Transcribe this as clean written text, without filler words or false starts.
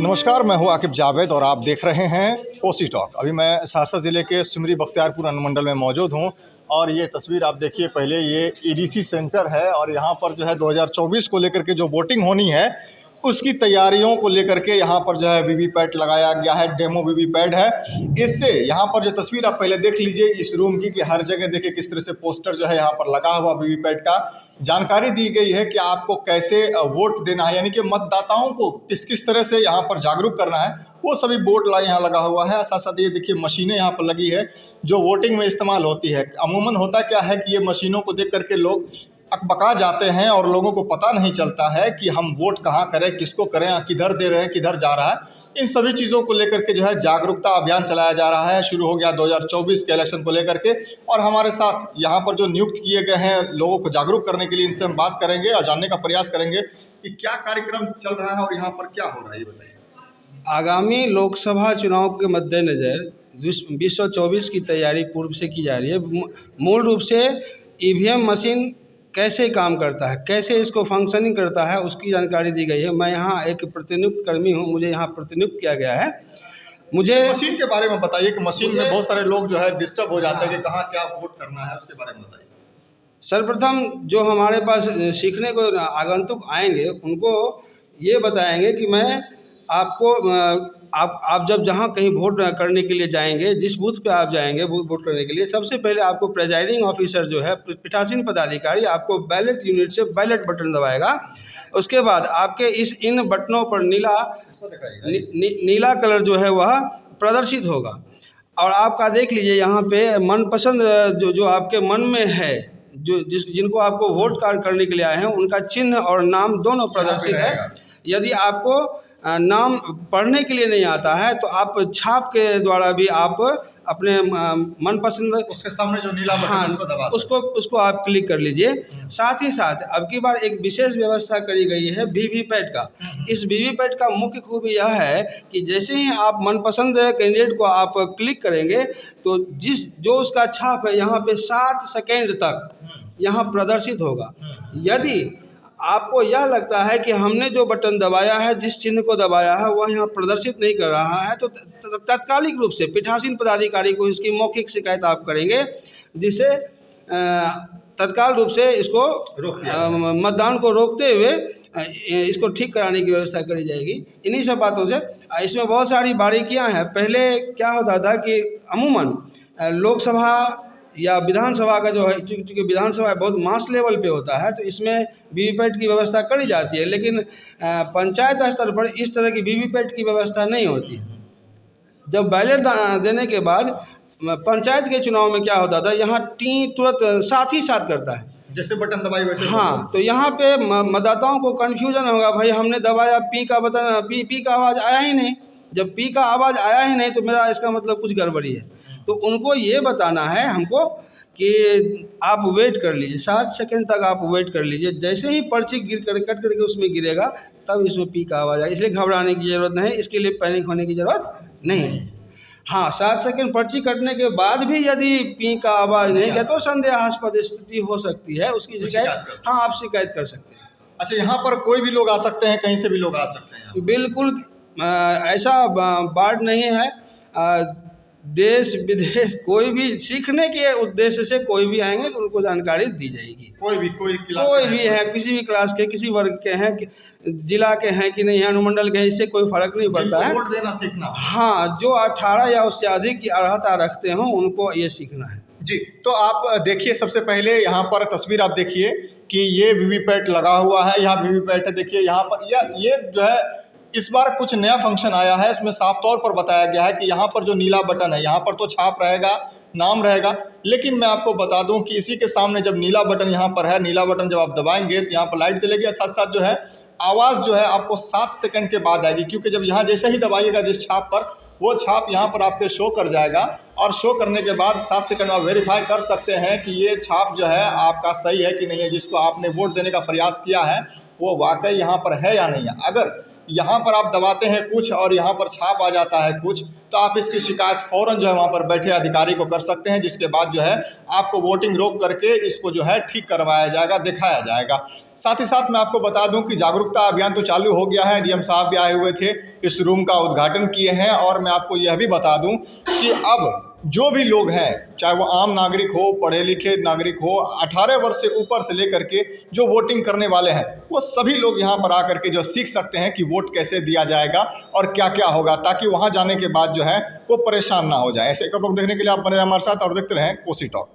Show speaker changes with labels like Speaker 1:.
Speaker 1: नमस्कार, मैं हूं आकिब जावेद और आप देख रहे हैं कोसी टॉक। अभी मैं सहरसा ज़िले के सिमरी बख्तियारपुर अनुमंडल में मौजूद हूं और ये तस्वीर आप देखिए। पहले ये ईडीसी सेंटर है और यहाँ पर जो है 2024 को लेकर के जो वोटिंग होनी है उसकी तैयारियों को लेकर के यहाँ पर जो है वीवीपैट लगाया गया है। डेमो वीवीपैट है। इससे यहाँ पर जो तस्वीर आप पहले देख लीजिए इस रूम की कि हर जगह देखिए किस तरह से पोस्टर जो है यहाँ पर लगा हुआ वीवीपैट का। जानकारी दी गई है कि आपको कैसे वोट देना है, यानी कि मतदाताओं को किस किस तरह से यहाँ पर जागरूक करना है, वो सभी बोर्ड यहाँ लगा हुआ है। साथ साथ ये देखिए मशीनें यहाँ पर लगी है जो वोटिंग में इस्तेमाल होती है। अमूमन होता क्या है कि ये मशीनों को देख करके लोग अकबका जाते हैं और लोगों को पता नहीं चलता है कि हम वोट कहाँ करें, किसको करें, किधर दे रहे हैं, किधर जा रहा है। इन सभी चीज़ों को लेकर के जो है जागरूकता अभियान चलाया जा रहा है। शुरू हो गया 2024 के इलेक्शन को लेकर के। और हमारे साथ यहाँ पर जो नियुक्त किए गए हैं लोगों को जागरूक करने के लिए, इनसे हम बात करेंगे और जानने का प्रयास करेंगे कि क्या कार्यक्रम चल रहा है और यहाँ पर क्या हो रहा है, ये बताइए।
Speaker 2: आगामी लोकसभा चुनाव के मद्देनज़र 2024 की तैयारी पूर्व से की जा रही है। मूल रूप से ईवीएम मशीन कैसे काम करता है, कैसे इसको फंक्शनिंग करता है, उसकी जानकारी दी गई है। मैं यहाँ एक प्रतिनियुक्त कर्मी हूँ, मुझे यहाँ प्रतिनियुक्त किया गया है। मुझे
Speaker 1: मशीन के बारे में बताइए कि मशीन में बहुत सारे लोग जो है डिस्टर्ब हो जाते हैं कि कहाँ क्या वोट करना है, उसके बारे में बताइए।
Speaker 2: सर्वप्रथम जो हमारे पास सीखने को आगंतुक आएंगे उनको ये बताएंगे कि मैं आपको आप जब जहाँ कहीं वोट करने के लिए जाएंगे, जिस बूथ पे आप जाएंगे वोट करने के लिए, सबसे पहले आपको प्रेजाइडिंग ऑफिसर जो है पीठासीन पदाधिकारी आपको बैलेट यूनिट से बैलेट बटन दबाएगा। उसके बाद आपके इन बटनों पर नीला कलर जो है वह प्रदर्शित होगा और आपका देख लीजिए यहाँ पे मनपसंद जो आपके मन में है, जिनको आपको वोट करने के लिए आए हैं, उनका चिन्ह और नाम दोनों प्रदर्शित है। यदि आपको नाम पढ़ने के लिए नहीं आता है तो आप छाप के द्वारा भी आप अपने मनपसंद
Speaker 1: उसके सामने जो नीला बटन उसको दबा
Speaker 2: उसको आप क्लिक कर लीजिए। साथ ही साथ अब की बार एक विशेष व्यवस्था करी गई है वीवीपैट का। इस वीवीपैट का मुख्य खूबी यह है कि जैसे ही आप मनपसंद कैंडिडेट को आप क्लिक करेंगे तो जो उसका छाप है यहाँ पे 7 सेकेंड तक यहाँ प्रदर्शित होगा। यदि आपको यह लगता है कि हमने जो बटन दबाया है, जिस चिन्ह को दबाया है, वह यहाँ प्रदर्शित नहीं कर रहा है, तो तात्कालिक रूप से पीठासीन पदाधिकारी को इसकी मौखिक शिकायत आप करेंगे, जिससे तत्काल रूप से इसको मतदान को रोकते हुए इसको ठीक कराने की व्यवस्था करी जाएगी। इन्हीं सब बातों से इसमें बहुत सारी बारीकियां हैं। पहले क्या होता था कि अमूमन लोकसभा या विधानसभा का जो है, क्योंकि विधानसभा बहुत मास लेवल पे होता है, तो इसमें वीवीपैट की व्यवस्था करी जाती है, लेकिन पंचायत स्तर पर इस तरह की वीवीपैट की व्यवस्था नहीं होती है। जब बैलेट देने के बाद पंचायत के चुनाव में क्या होता था, यहाँ तुरंत साथ ही साथ करता है,
Speaker 1: जैसे बटन दबाई वैसे।
Speaker 2: हाँ, तो यहाँ पे मतदाताओं को कन्फ्यूजन होगा, भाई हमने दबाया पी का बटन, पी का आवाज़ आया ही नहीं। जब पी का आवाज़ आया ही नहीं तो मेरा इसका मतलब कुछ गड़बड़ी है। तो उनको ये बताना है हमको कि आप वेट कर लीजिए, 7 सेकंड तक आप वेट कर लीजिए। जैसे ही पर्ची कट करके उसमें गिरेगा तब इसमें पी का आवाज़ आए। इसलिए घबराने की ज़रूरत नहीं, इसके लिए पैनिक होने की ज़रूरत नहीं है। हाँ, 7 सेकंड पर्ची कटने के बाद भी यदि पी का आवाज़ नहीं गया तो संदेहास्पद स्थिति हो सकती है, उसकी शिकायत आप शिकायत कर सकते हैं।
Speaker 1: अच्छा, यहाँ पर कोई भी लोग आ सकते हैं, कहीं से भी लोग आ सकते हैं?
Speaker 2: बिल्कुल ऐसा बात नहीं है। देश विदेश कोई भी सीखने के उद्देश्य से कोई भी आएंगे तो उनको जानकारी दी जाएगी।
Speaker 1: कोई भी
Speaker 2: है, किसी भी क्लास के, किसी वर्ग के हैं, जिला के हैं कि नहीं है, अनुमंडल के हैं, इससे कोई फर्क नहीं पड़ता है।
Speaker 1: वोट देना सीखना।
Speaker 2: हाँ, जो 18 या उससे अधिक की अर्हता रखते हो उनको ये सीखना है।
Speaker 1: जी, तो आप देखिए, सबसे पहले यहाँ पर तस्वीर आप देखिए कि ये वीवीपैट लगा हुआ है। यहाँ वीवीपैट है, देखिए यहाँ पर ये जो है इस बार कुछ नया फंक्शन आया है। इसमें साफ तौर पर बताया गया है कि यहाँ पर जो नीला बटन है, यहाँ पर तो छाप रहेगा, नाम रहेगा, लेकिन मैं आपको बता दूं कि इसी के सामने जब नीला बटन यहाँ पर है, नीला बटन जब आप दबाएंगे तो यहाँ पर लाइट जलेगी और साथ साथ जो है आवाज़ जो है आपको 7 सेकंड के बाद आएगी, क्योंकि जब यहाँ जैसे ही दबाइएगा जिस छाप पर, वो छाप यहाँ पर आपके शो कर जाएगा और शो करने के बाद 7 सेकंड आप वेरीफाई कर सकते हैं कि ये छाप जो है आपका सही है कि नहीं है, जिसको आपने वोट देने का प्रयास किया है वो वाकई यहाँ पर है या नहीं है। अगर यहाँ पर आप दबाते हैं कुछ और यहाँ पर छाप आ जाता है कुछ, तो आप इसकी शिकायत फ़ौरन जो है वहाँ पर बैठे अधिकारी को कर सकते हैं, जिसके बाद जो है आपको वोटिंग रोक करके इसको जो है ठीक करवाया जाएगा, दिखाया जाएगा। साथ ही साथ मैं आपको बता दूं कि जागरूकता अभियान तो चालू हो गया है। डीएम साहब भी आए हुए थे, इस रूम का उद्घाटन किए हैं। और मैं आपको यह भी बता दूं कि अब जो भी लोग हैं, चाहे वो आम नागरिक हो, पढ़े लिखे नागरिक हो, 18 वर्ष से ऊपर से लेकर के जो वोटिंग करने वाले हैं, वो सभी लोग यहाँ पर आकर के जो सीख सकते हैं कि वोट कैसे दिया जाएगा और क्या क्या होगा, ताकि वहाँ जाने के बाद जो है वो परेशान ना हो जाए। ऐसे कपड़ों देखने के लिए आप बने रहें हमारे साथ और देखते रहें कोसी टॉक।